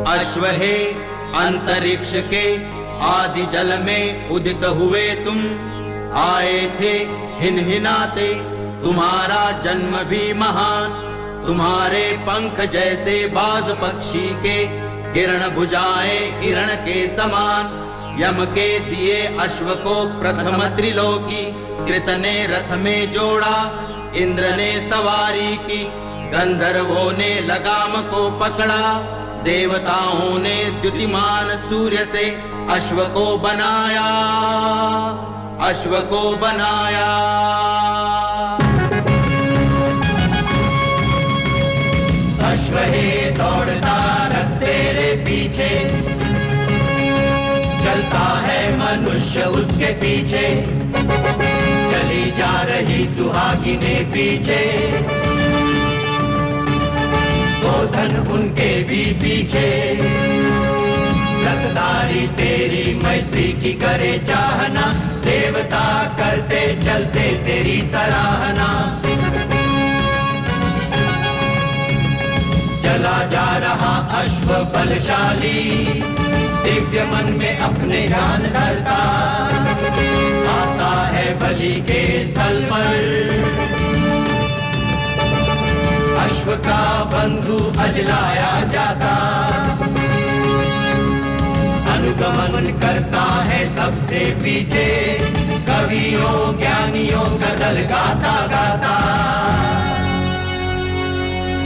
अश्व है अंतरिक्ष के आदि जल में उदित हुए तुम, आए थे हिनहिनाते, तुम्हारा जन्म भी महान। तुम्हारे पंख जैसे बाज पक्षी के, किरण भुजाएं हिरण के समान। यम के दिए अश्व को प्रथम त्रिलोकी, कृत ने रथ में जोड़ा, इंद्र ने सवारी की, गंधर्वों ने लगाम को पकड़ा, देवताओं ने द्युतिमान सूर्य से अश्व को बनाया, अश्व को बनाया। अश्व है दौड़ता रथ तेरे पीछे, चलता है मनुष्य उसके पीछे, चली जा रही सुहागिने पीछे, गोधन उनके भी पीछे। रथधारी तेरी मैत्री की करे चाहना, देवता करते चलते तेरी सराहना। चला जा रहा अश्व बलशाली, दिव्य मन में अपने ध्यान धरता, आता है बलि के स्थल पर। अश्व का बंधु अजलाया जाता, अनुगमन करता है सबसे पीछे, कवियों ज्ञानियों का दल गाता गाता।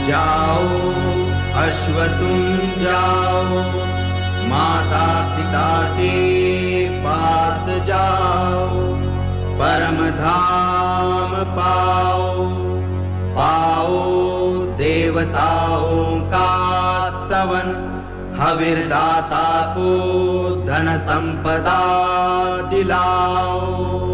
जाओ अश्व तुम जाओ, माता पिता के पास जाओ, परम धाम पाओ, पाओ देवताओं का स्तवन, हविर्दाता को धन संपदा दिलाओ।